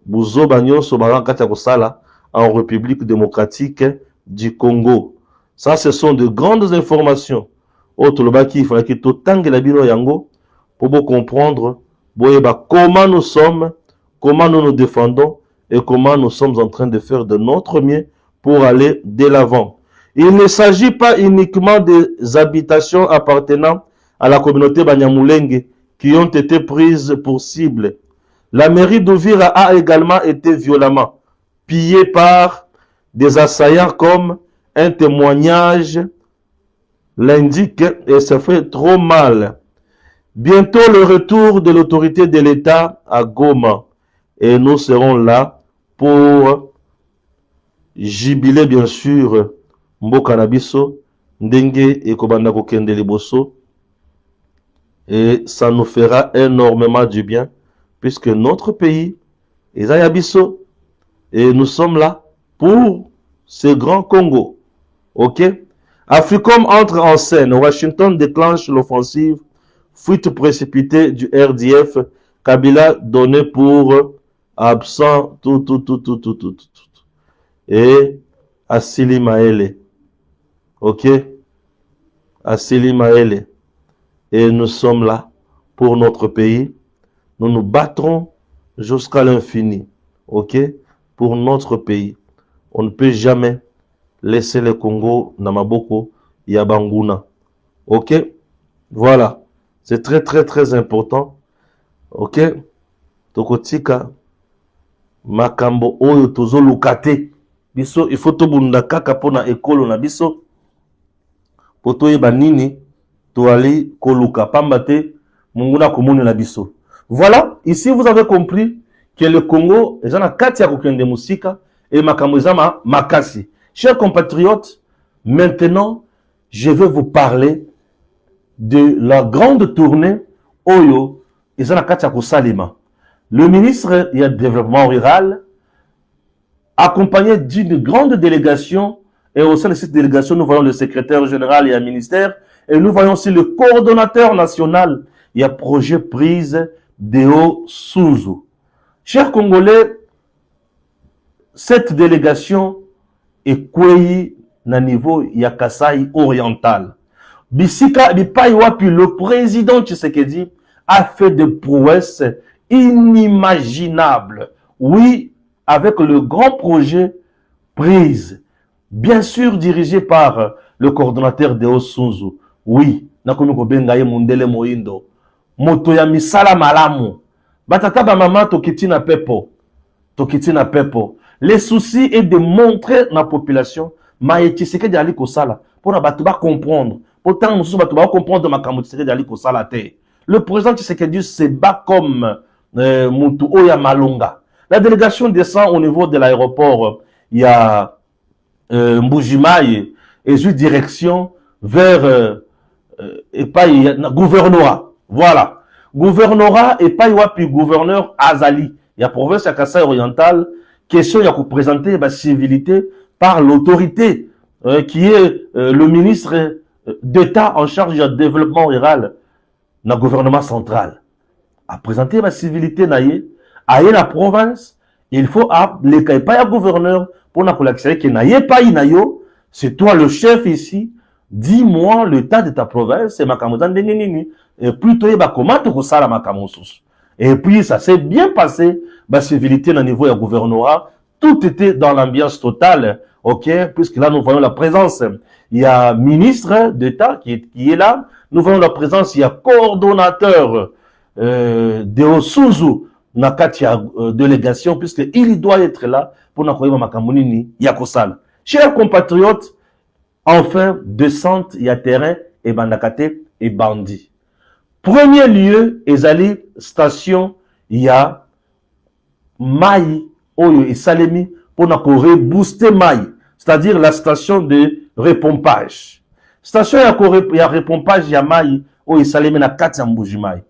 Buzo Banyo Sobaran Katakosala en République démocratique du Congo. Ça, ce sont de grandes informations. Autre le baki, il faudrait que tout tangue la bino yango pour vous comprendre comment nous sommes, comment nous nous défendons et comment nous sommes en train de faire de notre mieux pour aller de l'avant. Il ne s'agit pas uniquement des habitations appartenant à la communauté Banyamulenge qui ont été prises pour cible. La mairie d'Uvira a également été violemment pillée par des assaillants comme un témoignage l'indique et ça fait trop mal. Bientôt le retour de l'autorité de l'État à Goma et nous serons là pour jubiler bien sûr Mboka Nabiso, Ndenge et Kobanda Kokende Liboso et ça nous fera énormément du bien puisque notre pays est Ayabiso et nous sommes là pour ce grand Congo. Ok? Africom entre en scène. Washington déclenche l'offensive. Fuite précipitée du RDF Kabila donné pour absent, tout. Et Assili Maele. Ok? Assili Maele. Et nous sommes là pour notre pays. Nous nous battrons jusqu'à l'infini. Ok? Pour notre pays. On ne peut jamais laisser le Congo Namaboko Yabanguna. Ok? Voilà. C'est très important. Ok? Tokotika makambo oyo tozo lukate. Biso il faut tobunda kaka pona ekolo na biso. Poto yeba nini toali koluka pambate munguna komune na biso. Voilà, ici vous avez compris que le Congo est en kati ya kokende musika et makambo ezama makasi. Chers compatriotes, maintenant je vais vous parler de la grande tournée Oyo ezana kati ya kosalima. Le ministre du Développement rural, accompagné d'une grande délégation, et au sein de cette délégation, nous voyons le secrétaire général et un ministère, et nous voyons aussi le coordonnateur national, il y a projet prise Deo Suzu. Chers Congolais, cette délégation est kwei na niveau ya Kasai oriental. Bisika Bipai Wapi, le président Tshisekedi, a fait des prouesses inimaginables. Oui, avec le grand projet prise, bien sûr dirigé par le coordonnateur Deo Suzu. Oui, nakomiko bengaye mundele moindo. Moto ya misala malamu. Batata ba mama tokitina pepo. Tokitina pepo. Le souci est de montrer na population maye Tshisekedi ali kosala pour na batu ba comprendre. Pourtant mususu batu ba comprendre makambo Tshisekedi ali kosala te. Le président Tshisekedi se bat comme Mutu Oya Malunga. La délégation descend au niveau de l'aéroport. Il y a Mbujimaï et suit direction vers gouvernorat. Voilà. Gouvernorat et pas Wapi gouverneur Azali. Il y a province à Kassai oriental. Question il y a présenter la civilité par l'autorité qui est le ministre d'État en charge du développement rural dans le gouvernement central. À présenter la civilité naïe, à la province, il faut les pas gouverneur pour la collection qui naïe pas inayo, c'est toi le chef ici, dis-moi l'état de ta province et ma camotan de nini, et plutôt comment tu ça la makamosus. Et puis ça s'est bien passé, la civilité au niveau du gouvernorat, tout était dans l'ambiance totale, ok, puisque là nous voyons la présence, il y a ministre d'État qui est là, nous voyons la présence, il y a coordonnateur Deo Suzu na kati ya délégation, puisque il doit être là pour na koyeba makamoni yakosala. Chers compatriotes, enfin descente il y a terrain et bandakate et bandit. Premier lieu ezali station il y a mai oyo esalemi pour na ko rebooster mai, c'est-à-dire la station de repompage. Station ya repompage ya mai oyo esalemi na kati ya Mbujimayi.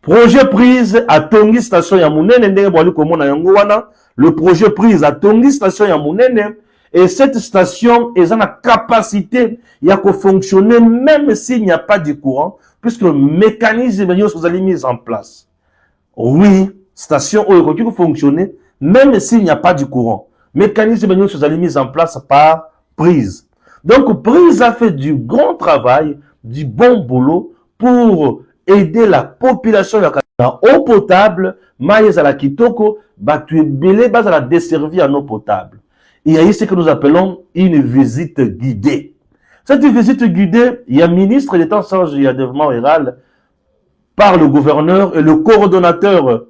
Projet prise à Tongi station ya Munene ndenge bwali komona yango wana. Le projet prise à Tongi station ya Munene, et cette station est en capacité ya ko fonctionner même s'il n'y a pas de courant, puisque le mécanisme est mis en place. Oui, station oyo qui fonctionner même s'il n'y a pas de courant. Mécanisme est mis en place par prise. Donc prise a fait du grand travail, du bon boulot pour aider la population en eau potable, maïs à la kitoko, batu belé, bas à la desservie en eau potable. Il y a ici ce que nous appelons une visite guidée. Cette visite guidée, il y a ministre d'État en charge du développement rural par le gouverneur et le coordonnateur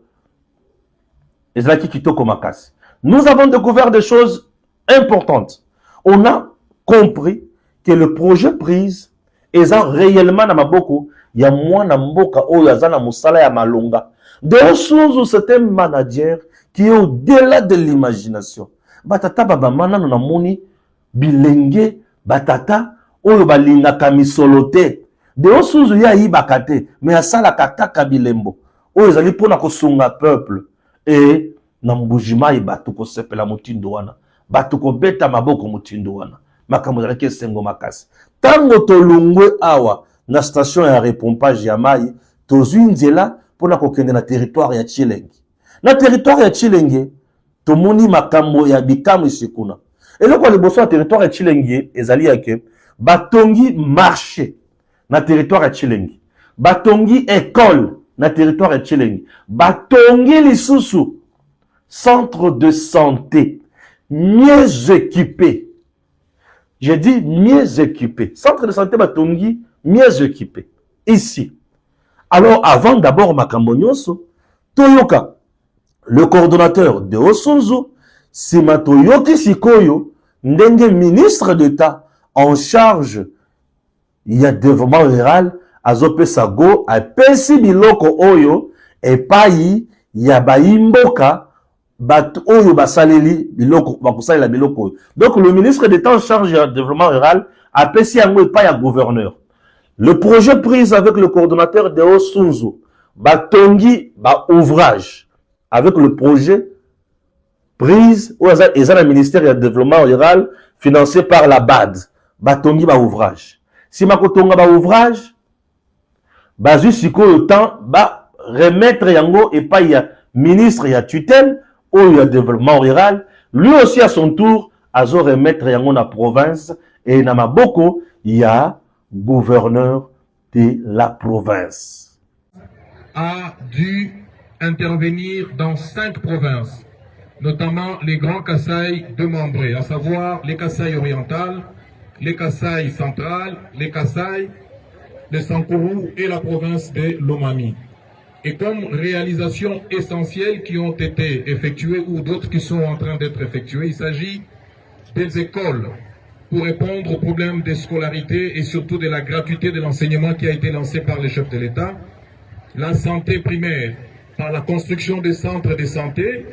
Ezaki Kitoko Makasi. Nous avons découvert des choses importantes. On a compris que le projet prise est réellement dans Maboko. Il y a moins na mboka oyo azana musala ya malonga. Deo Suzu c'est un manager qui est au-delà de l'imagination. Batata baba mana na moni bilenge batata oyo balinga kamisolote. Deo Suzu ya ibakate mais asala kaka bilembo. Oyo zali pona kosunga peuple et na Mbujimayi batuko sepela mutindo wana. Batuko beta maboko mutindo wana. Makambo zalaki sengo makasi. Tango tolungwe awa na station ya repompage ya mai, tozwi nzela pour la kokende na territoire ya Tshilenge. Na territoire ya Tshilenge, tomoni makambo ya bikamu isikuna. Et là, quand les bossons à territoire ya Tshilenge, ezali yake, batongi marché na territoire ya Tshilenge. Batongi école na territoire ya Tshilenge. Batongi lisusu centre de santé mieux équipé. J'ai dit mieux équipé. Centre de santé batongi mieux équipé. Ici. Alors, avant d'abord makambo nyonso, toyoka, le coordonnateur de Osunzu, Simatoyoki Sikoyo, ndenge ministre d'État en charge, il y a développement rural, azope sago, a pesi biloko oyo, et payi, ya baimboka, bat oyo basaleli, biloko, bakusalela biloko oyo. Donc, le ministre d'État en charge du développement rural, a pesi yango et payi à gouverneur. Le projet prise avec le coordonnateur de Osunzu, batongi, ba ouvrage, avec le projet prise, ou le ministère du développement rural, financé par la BAD, batongi, ba ouvrage. Si ma kotonga ba ouvrage, bazu siko le temps, ba remettre yango et pas y a ministre y a tutelle, ou y a développement rural, lui aussi à son tour, azo remettre yango na province, et na maboko, y a gouverneur de la province. A dû intervenir dans 5 provinces, notamment les grands Kasaï demandés, à savoir les Kasaï orientales, les Kasaï centrales, les Kasaï, les Sankourou et la province de Lomami. Et comme réalisations essentielles qui ont été effectuées ou d'autres qui sont en train d'être effectuées, il s'agit des écoles pour répondre aux problèmes de scolarité et surtout de la gratuité de l'enseignement qui a été lancé par les chefs de l'État, la santé primaire, par la construction des centres de santé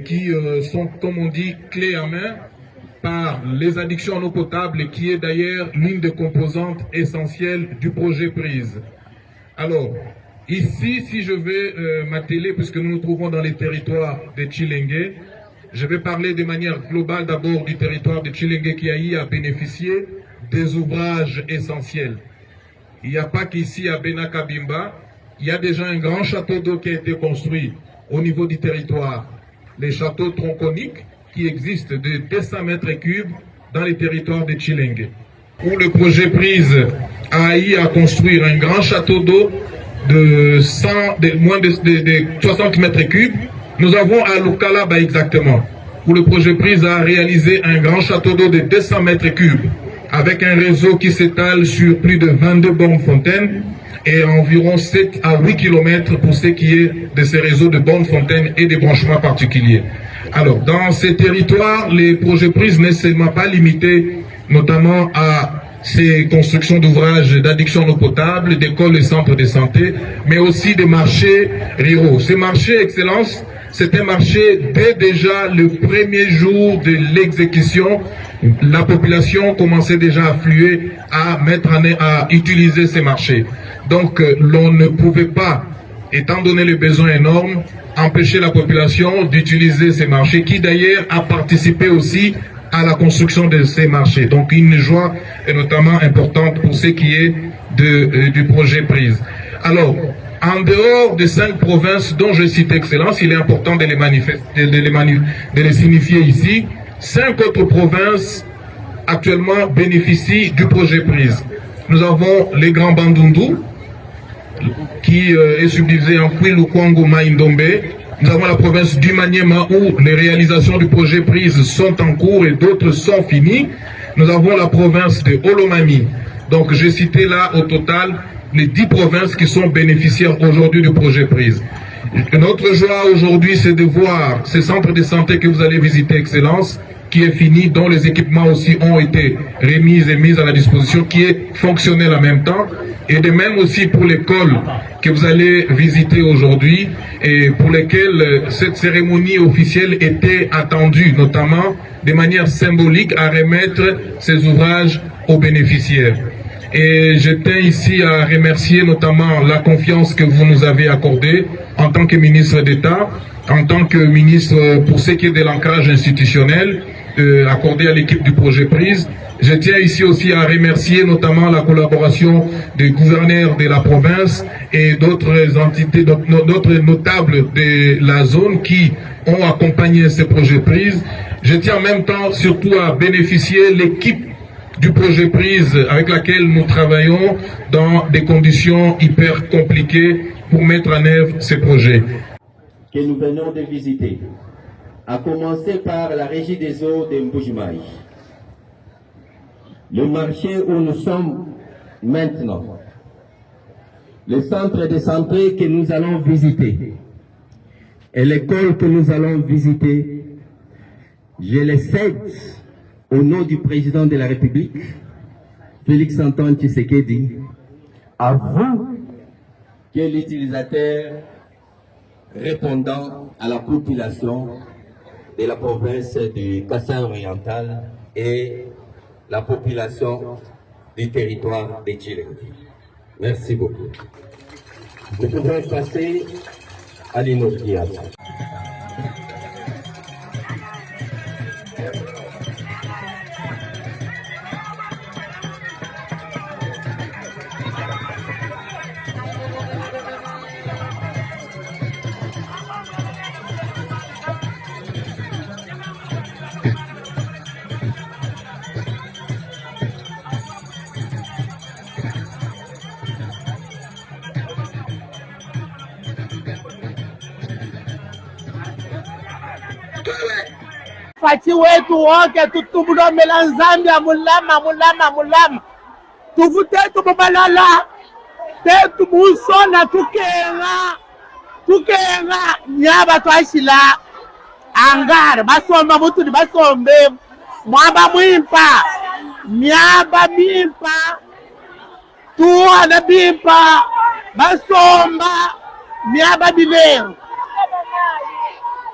qui sont, comme on dit, clés en main, par les addictions en eau potable, qui est d'ailleurs l'une des composantes essentielles du projet prise. Alors, ici, si je vais m'atteler, puisque nous nous trouvons dans les territoires de Tshilenge, je vais parler de manière globale d'abord du territoire de Tshilenge qui a eu à bénéficier des ouvrages essentiels. Il n'y a pas qu'ici à Benakabimba, il y a déjà un grand château d'eau qui a été construit au niveau du territoire. Les châteaux tronconiques qui existent de 200 mètres cubes dans les territoires de Tshilenge. Où le projet prise a eu à construire un grand château d'eau de moins de 60 mètres cubes. Nous avons à Lukalaba exactement, où le projet prise a réalisé un grand château d'eau de 200 mètres cubes, avec un réseau qui s'étale sur plus de 22 bornes fontaines et environ 7 à 8 km pour ce qui est de ces réseaux de bornes fontaines et des branchements particuliers. Alors, dans ces territoires, les projets prises ne sont pas limités notamment à ces constructions d'ouvrages d'addiction en eau potable, d'écoles et centres de santé, mais aussi des marchés ruraux. Ces marchés, Excellence, c'est un marché dès déjà le premier jour de l'exécution. La population commençait déjà à affluer, à utiliser ces marchés. Donc, l'on ne pouvait pas, étant donné les besoins énormes, empêcher la population d'utiliser ces marchés, qui d'ailleurs a participé aussi à la construction de ces marchés. Donc une joie est notamment importante pour ce qui est du projet prise. Alors, en dehors des 5 provinces dont je cite Excellence, il est important de les signifier ici. 5 autres provinces actuellement bénéficient du projet prise. Nous avons les Grands Bandundu, qui est subdivisé en Kwilu, Kwango, Maïndombe. Nous avons la province du Maniema où les réalisations du projet prise sont en cours et d'autres sont finies. Nous avons la province de Olomami. Donc j'ai cité là au total les 10 provinces qui sont bénéficiaires aujourd'hui du projet prise. Notre joie aujourd'hui, c'est de voir ces centres de santé que vous allez visiter, Excellence, qui est fini, dont les équipements aussi ont été remis et mis à la disposition, qui est fonctionnel en même temps. Et de même aussi pour l'école que vous allez visiter aujourd'hui et pour lesquelles cette cérémonie officielle était attendue, notamment de manière symbolique à remettre ces ouvrages aux bénéficiaires. Et je tiens ici à remercier notamment la confiance que vous nous avez accordée en tant que ministre d'État, en tant que ministre pour ce qui est de l'ancrage institutionnel accordé à l'équipe du projet prise, Je tiens ici aussi à remercier notamment la collaboration des gouverneurs de la province et d'autres entités, d'autres notables de la zone qui ont accompagné ces projets prises. Je tiens en même temps surtout à bénéficier l'équipe du projet prise avec laquelle nous travaillons dans des conditions hyper compliquées pour mettre en œuvre ces projets. Que nous venons de visiter, à commencer par la régie des eaux de Mbujimaï. Le marché où nous sommes maintenant, le centre de santé que nous allons visiter et l'école que nous allons visiter, je les cède au nom du président de la République, Félix-Antoine Tshisekedi, à vous qui est l'utilisateur répondant à la population de la province du Kasaï oriental et la population du territoire de Tchilengi. Merci beaucoup. Nous pouvons passer à l'inauguration. Fati wetu wote tutumulomela nzambi ya mulama tuvute tumubalala tetu musona tukenga nyaba twashila angara basomba mutuni basombe mwaba mwimpa nyaba mimpa tuwana bimpa basomba nyaba bilero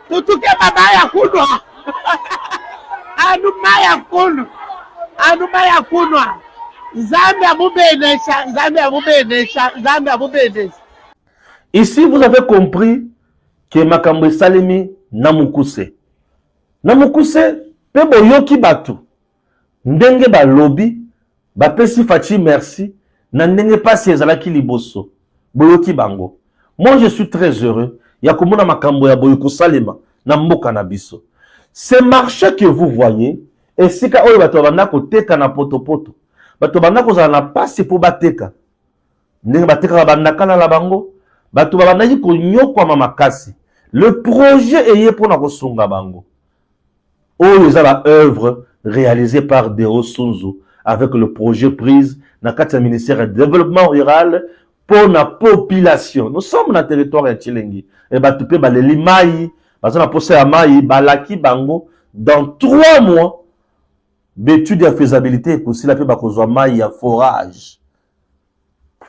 tutuke babaya kunwa anumaya kunwa Zambia Moubenesha. Ici, vous avez compris que Makambo Salemi Namukuse. Namukuse, pebo yoki batu. Ndenge ba lobby, ba pesi fachi merci. Na ndenge pasi ezalaki liboso. Boyoki bango. Moi, je suis très heureux. Yakomona Makambo ya boyoko salema. Na mboka na biso. Ce marché que vous voyez, et si ka oyo bato banda ko teka na poto. Bato banda ko za na pasi pour bateka. Ndenge bateka banda kana la bango. Bato banda yi ko nyokwa mamakasi. Le projet est pour na ko sunga bango. Oyo za la œuvre réalisée par Deo Sunzu avec le projet prise na kati ministère du développement rural pour la population. Nous sommes dans le territoire de Tchilengi. Et bato pe baleli mai parce qu'on a posé à Maï, Balaki Bango, dans 3 mois, d'études de faisabilité, pour si la paix bakozwa Maï à forage.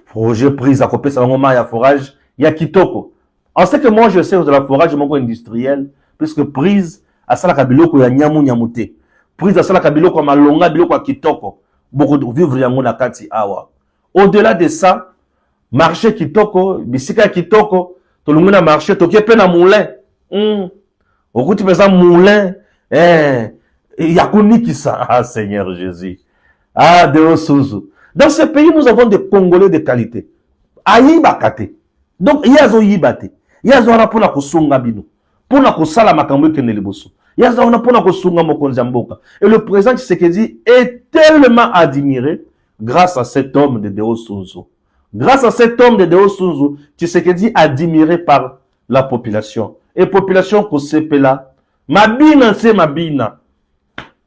Projet prise à copier ça Maï à forage, il y a Kitoko. En ce que moi je sais de la forage, mon industriel, puisque prise à ça la kabiloko ya nyamu nyamute. Prise à ça la kabiloko malonga biloko à Kitoko. Beaucoup de vivre yango na kati awa. Au-delà de ça, marché Kitoko, bisika Kitoko, tout le monde a marché, toké pe na moulin. Au coup, tu fais ça moulin, il y a qui ça, ah Seigneur Jésus, ah Deo Sunzu. Dans ce pays, nous avons des Congolais de qualité. Aïba kate. Donc, il y a zo yibate. Il y a zo na pona kosunga bino. Pona kosala makambo kenele boso. Il y a zo na pona kosunga mokonzi mboka. Et le président Tshisekedi est tellement admiré grâce à cet homme de Deo Sunzu. Grâce à cet homme de Deo Sunzu, Tshisekedi admiré par la population. Et population ko sepela mabina se mabina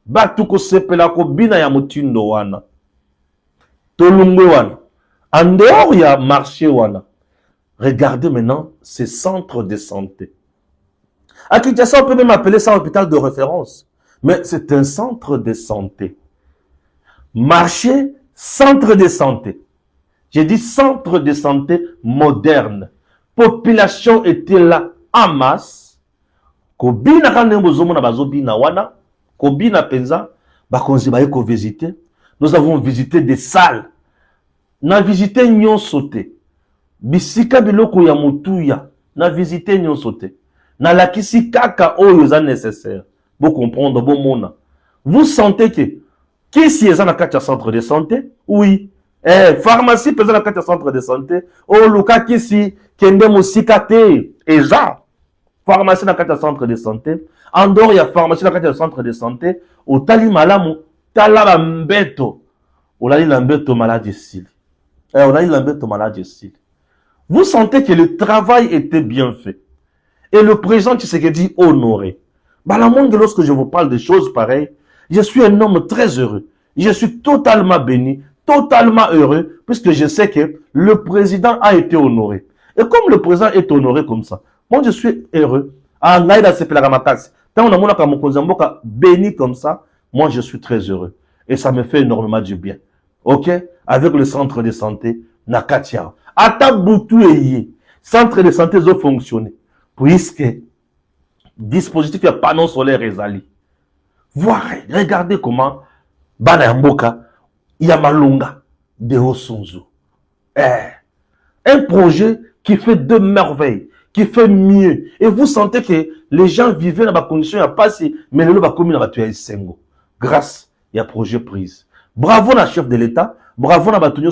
batu ko sepela ko bina ya mutindo wana tolungwe wana en dehors ya marché wana. Regardez maintenant ces centres de santé. À Kinshasa, on peut même appeler ça hôpital de référence, mais c'est un centre de santé. Marché, centre de santé. J'ai dit centre de santé moderne. Population était là en masse. Kobina kande bozomo na bazobina wana. Kobina penza. Bakonzi baye ko visiter. Nous avons visité des salles. Na visité nyon sauté. Bisika biloko ya mutuya. Na visité nyon sauté. Na lakisi kaka oyo za nécessaire. Pour comprendre bon mona. Vous sentez que Qui si est un centre de santé? Oui. Pharmacie peut être un centre de santé. Oh, Luka qui si kende musikate et Jean. Pharmacie dans un centre de santé. En dehors, il y a pharmacie dans un centre de santé. Au tali malamu, talaba mbeto. On a dit l'ambeto maladie style. On a dit l'ambeto maladie style. Vous sentez que le travail était bien fait. Et le président Tshisekedi honoré. Balamongue, lorsque je vous parle de choses pareilles, je suis un homme très heureux. Je suis totalement béni, totalement heureux, puisque je sais que le président a été honoré. Et comme le président est honoré comme ça, moi je suis heureux. Tant on a béni comme ça, moi je suis très heureux. Et ça me fait énormément du bien. Ok? Avec le centre de santé, Nakatia. Ata Boutou Eye, centre de santé doit fonctionner. Puisque dispositif a panneau solaire ezali. Voyez, regardez comment Bana Mboka, Yamalunga, de Osunzu. Un projet qui fait de merveilles, qui fait mieux. Et vous sentez que les gens vivaient dans des conditions, il n'y a pas si, mais le va commun dans la Sengo. Grâce, il y a projet prise. Bravo à chef de l'État, bravo à Batunyo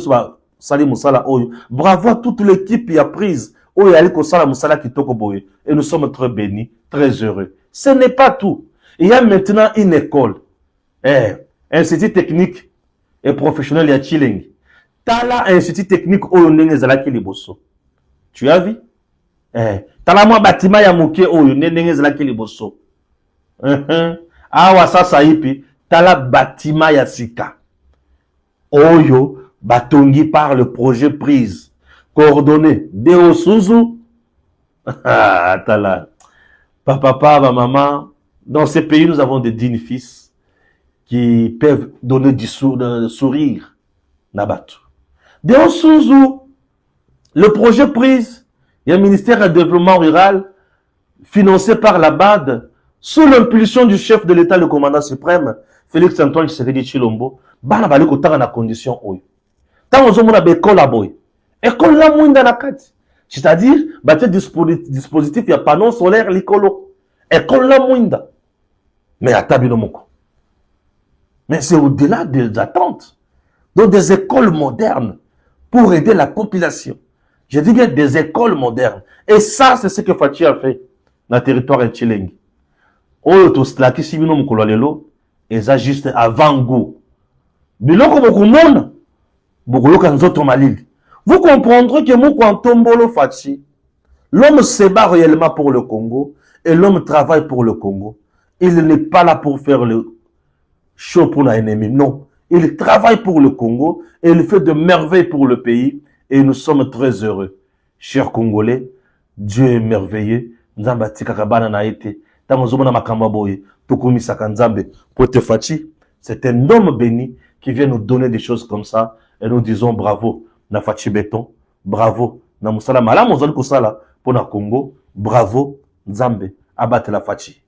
Sali Moussala Oyo, bravo à toute l'équipe qui a prise. Oyo Aliko Sala Moussala Kitoko Boye. Et nous sommes très bénis, très heureux. Ce n'est pas tout. Il y a maintenant une école, institut technique et professionnel à Chilling. Tala institut technique Oyo Nenge Zalaki Liboso. Tu as vu? Tala moi bâtiment ya moke Oyo Nenge Zalaki Liboso. Awa sasa ipi, tala bâtiment ya sika. Oyo batongi par le projet prise. Coordonné Deo Suzu. Tala. Papa, maman. Dans ces pays, nous avons des dignes fils qui peuvent donner du sourire. Nabatu. Deo Suzu. Le projet prise. Il y a un ministère du développement rural financé par la BAD sous l'impulsion du chef de l'État, le commandant suprême, Félix Antoine Tshisekedi Tshilombo. Bana bali kotanga na condition oyo. Tant on a école à boy. École la mouinda na kati. C'est-à-dire, bâtir dispositif, il y a panneau solaire, l'écolo. École la mouinda. Mais à Tabinomoko. Mais c'est au-delà des attentes. Donc des écoles modernes pour aider la population. Je dis bien des écoles modernes. Et ça, c'est ce que Fachi a fait dans le territoire de Tchilengi. Oyo to slaki sibino mukolo lelo, et ça juste avant goût. Biloko bokumona, bokoyoka nzoto malili. Vous comprendrez que Moukwantombolo Fachi, l'homme se bat réellement pour le Congo et l'homme travaille pour le Congo. Il n'est pas là pour faire le show pour l'ennemi. Non. Il travaille pour le Congo et il fait de merveilles pour le pays et nous sommes très heureux. Chers Congolais, Dieu est merveilleux. Nzamba tikakabana na ete. Tamozomona makamba boye. Tokumi sakanzambe. Pote Fachi, c'est un homme béni qui vient nous donner des choses comme ça et nous disons bravo. Na Fachi Béton, bravo. Na Moussala Malam, on Kosala pour na Congo, bravo. Nzambe, abatte la Fachi.